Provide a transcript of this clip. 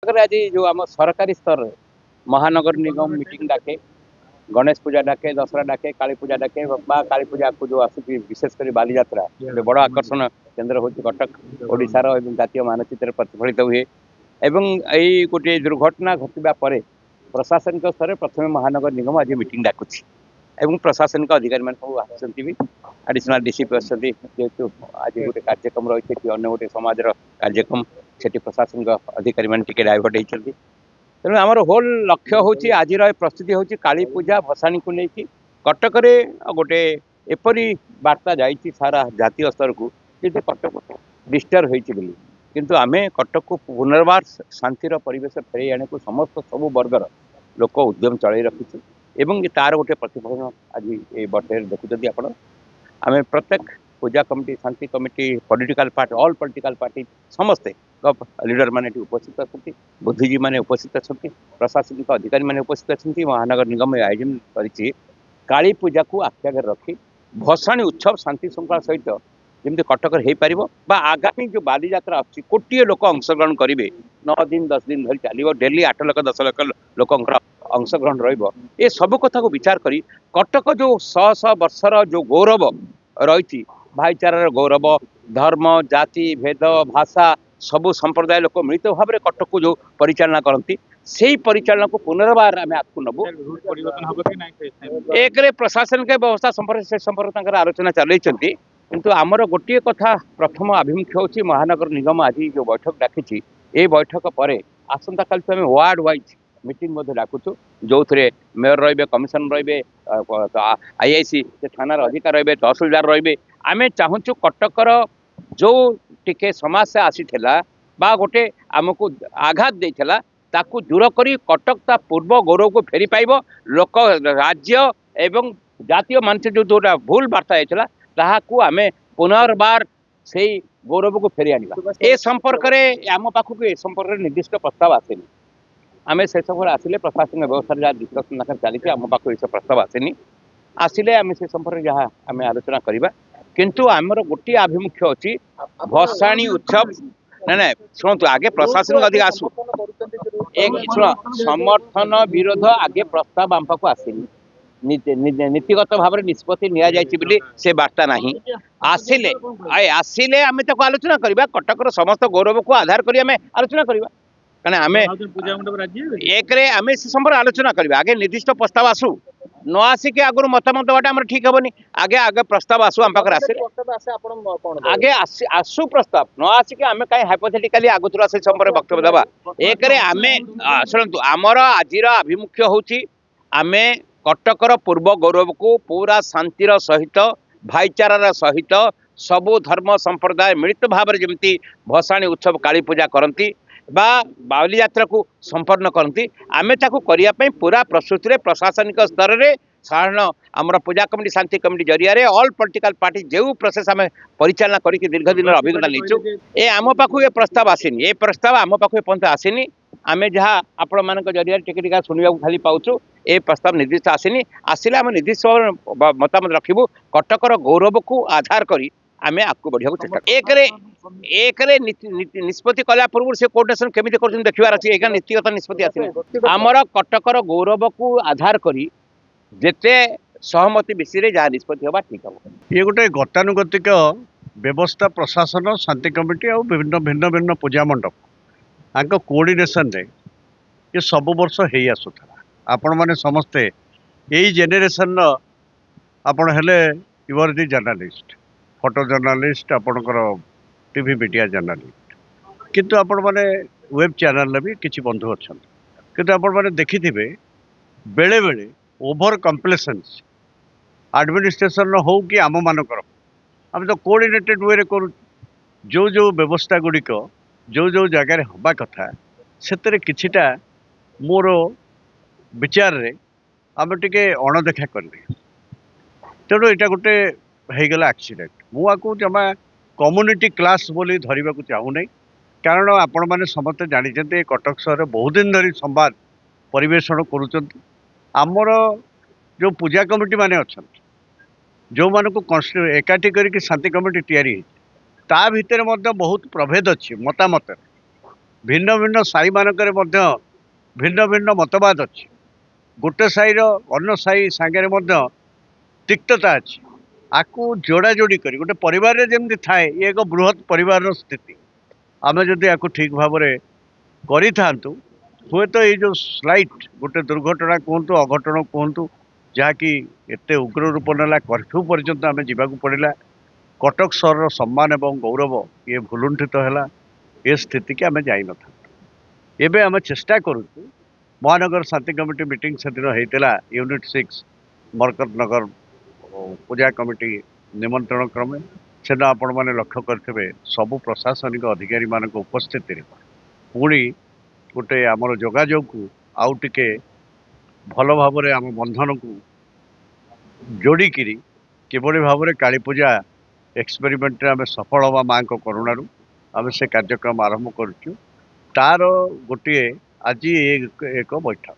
अगर आज जो आम सरकारी स्तर रे महानगर निगम मीटिंग डाके गणेश पूजा डाके दशहरा डाके काली पूजा डाके काली पूजा को जो आसूची विशेषकर बाली यात्रा गोटे बड़ आकर्षण केन्द्र हूँ कटक ओडिशार एवं जातीय मानचित्र प्रतिफलित हुए एवं यही गोटे दुर्घटना घटवा पर प्रशासनिक स्तर प्रथम महानगर निगम आज मीटिंग डाकुची एवं प्रशासनिक अधिकारी मैंने सब आसती भी आडिशनाल डीसीपी अच्छा जेहेतु आज गोटे कार्यक्रम रही अन्य गोटे समाज कार्यक्रम से प्रशासनिक अधिकारी मैंने टी डाइवर्ट होती तेणु आमर होल लक्ष्य हूँ आज प्रस्तुति हूँ काली पूजा भसाणी को लेकिन कटक गोटे एपरी बार्ता जाइए सारा जातीय स्तर को जे कटक डिस्टर्ब होती किंतु आमे कटक को पुनर्बार शांतिर परिवेश फेरई आने को समस्त सबू वर्गर लोक उद्यम चल रखी एवं तार गोटे प्रतिफलन आज ये बर्थ देखुं आप आम प्रत्येक पूजा कमिटी शांति committee political party all political party समस्ते लीडर मैंने उपस्थित अच्छा बुद्धिजीवी मैंने उपस्थित अच्छा प्रशासनिक अधिकारी मैंने उपस्थित अच्छा महानगर निगम आयोजन कर काली पूजा को आख्या रखी भसाणी उत्सव शांति श्रृंखला सहित जमी कटक हो पार आगामी जो बाली यात्रा अच्छी कोटे लोक अंशग्रहण करेंगे 9 दिन 10 दिन धरी चलो डेली 8 लाख 10 लाख लोक अंशग्रहण रे सब कथा को विचार करी कटक जो शह शह वर्षर जो गौरव रही भाईचारार गौरव धर्म जाति भेद भाषा सबु संप्रदाय लोक मिलित भाव में कटक को जो परिचालना करती से ही परिचालना को पुनर्बार आम आगे नबू एक प्रशासनिक व्यवस्था संपर्क आलोचना चलती किंतु आमर गोटे कथा प्रथम आभिमुख्य होची महानगर निगम आज जो बैठक डाकी ये बैठक पर आसंता काल आम वार्ड वाइज मीटिंग डाकुचु जो थे मेयर रे कमिशन रे आईआईसी थानार अधिकार रे तहसिलदार रे आम चाहूँ कटकर जो टिके समस्या आसीला बा गोटे आमको आघात देला ताकू दूर करी कटक ता पूर्व गौरव को फेरी पाइब लोक राज्य एवं जातीय मानचित्र जो भूल वार्ता होता ताकू आम पुनर्बार से गौरव को फेरी आना ए संपर्क में आम पाखक ए संपर्क निर्दिष्ट प्रस्ताव आसेनी आम से सब आसिले प्रशासनिक व्यवस्था जहाँ डिस्कसन चली आम पाख ये प्रस्ताव आसेनी आसिले आम से संपर्क जहाँ आम आलोचना करवा किंतु आमर गोटे आभिमुख्य अच्छी भसाणी उत्सव ना ना शुणु आगे प्रशासनिक अधिकार आसू एक शुण समर्थन विरोध आगे प्रस्ताव आम पाक आसेनी नीतिगत भाव में निष्पत्ति नि से बार्ता नहीं आसिले आसिले आम आलोचना करवा कटकर समस्त गौरव को आधार कर आलोचना करवा कहना आम एक आम से संपर्क आलोचना करवा आगे निर्दिष्ट प्रस्ताव आसू न आसिक आगुरी मतामत देवाटा आम ठीक हेनी आगे आगे प्रस्ताव आसू आम पाखे आगे आसू प्रस्ताव न आसिक आम कहीं हाइपोथेटिकाली आगुतुरा से संपर्क वक्तव्य देवा एक आम शुणु आमर आज आभिमुख्य हूँ आम कटकर पूर्व गौरव को पूरा शांतिर सहित भाईचारार सहित सबु धर्म संप्रदाय मिलित भाव में जमी भसाणी उत्सव काली पूजा करती बावली यात्रा को संपन्न करती आमे ताकू करने पूरा प्रस्तुति प्रशासनिक स्तर में साधारण आमर पूजा कमिटी शांति कमिटी जरिया ऑल पॉलिटिकल पार्टी जो प्रोसेस आम परिचालना करके दीर्घ दिन अभिज्ञता नीचु ए आम पाखु ये प्रस्ताव आसीनी ये प्रस्ताव आम पाखु एपर्यंत आसीनी आम जहाँ आपण मान जरिया टिके शुणा खाली पाचु ए प्रस्ताव निर्दिष्ट आसीनी आसिले आम निर्दिष्ट मतामत रखू कटकर गौरव को आधार करी आमे आपको बढ़िया चेष्टा एक निष्पत्ति कला पूर्व से कोर्डिनेशन केमी कर देखबार अच्छे एक नीतिगत निष्पत्ति आसनी आमर कटकर गौरव को आधार करी जेते सहमति विषय जहाँ निष्पत्ति होगा ठीक हम ये गोटे गतानुगतिक व्यवस्था प्रशासन शांति कमिटी और विभिन्न भिन्न भिन्न पूजा मंडप आंक कोऑर्डिनेशन रे ये सब वर्ष हो आसूला आपण मैंने समस्ते यही जेनेरेशन आपण हेले you are the journalist photo journalist आपणकर टीवी मीडिया जर्नलिस्ट किंतु आपण मैंने वेब चैनल भी किसी बंधु अच्छा किंतु आपण मैंने देखि बेले बेले ओभर कम्प्लेसेंस एडमिनिस्ट्रेशन हो कि आम मानकर आम तो कोऑर्डिनेटेड वे करूँ जो जो व्यवस्था गुड़िक जो जो जगार हवा कथा से किछिटा मोर विचार रे आम टिके अणदेखा करले तेणु यहाँ गोटे होगला एक्सीडेंट मुझे जमा कम्युनिटी क्लास बोली धरने को चाहूना कारण आपण मैंने समस्ते जानते कटक सहर बहुत दिन धरी संवाद परिवेषण करमर जो पूजा कमिटी माने अच्छा जो मान को एकाठी करके शांति कमिटी तैयारी ता भितर बहुत प्रभेद अच्छी मतामत ଭିନ୍ନ ଭିନ୍ନ ସାହି ମାନଙ୍କରେ ମଧ୍ୟ ଭିନ୍ନ ଭିନ୍ନ ମତବାଦ ଅଛି। ଗୋଟେ ସାହିର ଅନ୍ୟ ସାହି ସାଙ୍ଗରେ ମଧ୍ୟ ତିକ୍ତତା ଅଛି। ଆକୁ ଯୋଡ଼ାଯୋଡ଼ି କରି ଗୋଟେ ପରିବାରରେ ଯେମିତି ଥାଏ ଇଏ ଏକ ବୃହତ୍ ପରିବାରର ସ୍ଥିତି। ଆମେ ଯଦି ଆକୁ ଠିକ୍ ଭାବରେ କରିଥାନ୍ତୁ ହୁଏତ ଏଇ ଯେଉଁ ସ୍ଲାଇଟ୍ ଗୋଟେ ଦୁର୍ଘଟଣା କୁହନ୍ତୁ ଅଘଟଣ କୁହନ୍ତୁ ଯାହାକି ଏତେ ଉଗ୍ର ରୂପ ନେଲା କର୍ଫ୍ୟୁ ପର୍ଯ୍ୟନ୍ତ ଆମେ ଯିବାକୁ ପଡ଼ିଲା। କଟକ ସହରର ସମ୍ମାନ ଏବଂ ଗୌରବ ଇଏ ଭୁଲୁଣ୍ଠିତ ହେଲା। ଏ ସ୍ଥିତିକି ଆମେ ଯାଇନଥାନ୍ତୁ। ଏବେ ଆମେ ଚେଷ୍ଟା କରୁଛୁ ମହାନଗର ଶାନ୍ତି କମିଟି ମିଟିଂ ସେଦିନ ହେଇଥିଲା ୟୁନିଟ୍ 6 ମରକତ ନଗର ପୂଜା କମିଟି ନିମନ୍ତ୍ରଣ କ୍ରମେ। ସେଦିନ ଆପଣମାନେ ଲକ୍ଷ୍ୟ କରିଥିବେ ସବୁ ପ୍ରଶାସନିକ ଅଧିକାରୀମାନଙ୍କ ଉପସ୍ଥିତିରେ ପୁଣି ଗୋଟେ ଆମର ଯୋଗାଯୋଗକୁ ଆଉ ଟିକେ ଭଲ ଭାବରେ ଆମ ବନ୍ଧନକୁ ଯୋଡ଼ିକିରି କିଭଳି ଭାବରେ କାଳୀପୂଜା ଏକ୍ସପେରିମେଣ୍ଟରେ ଆମେ ସଫଳ ହେବା ମାଙ୍କ କରୁଣାରୁ ଆମେ ସେ କାର୍ଯ୍ୟକ୍ରମ ଆରମ୍ଭ କରୁଛୁ। ତାର ଗୋଟିଏ ଆଜି ଏକ ବୈଠକ।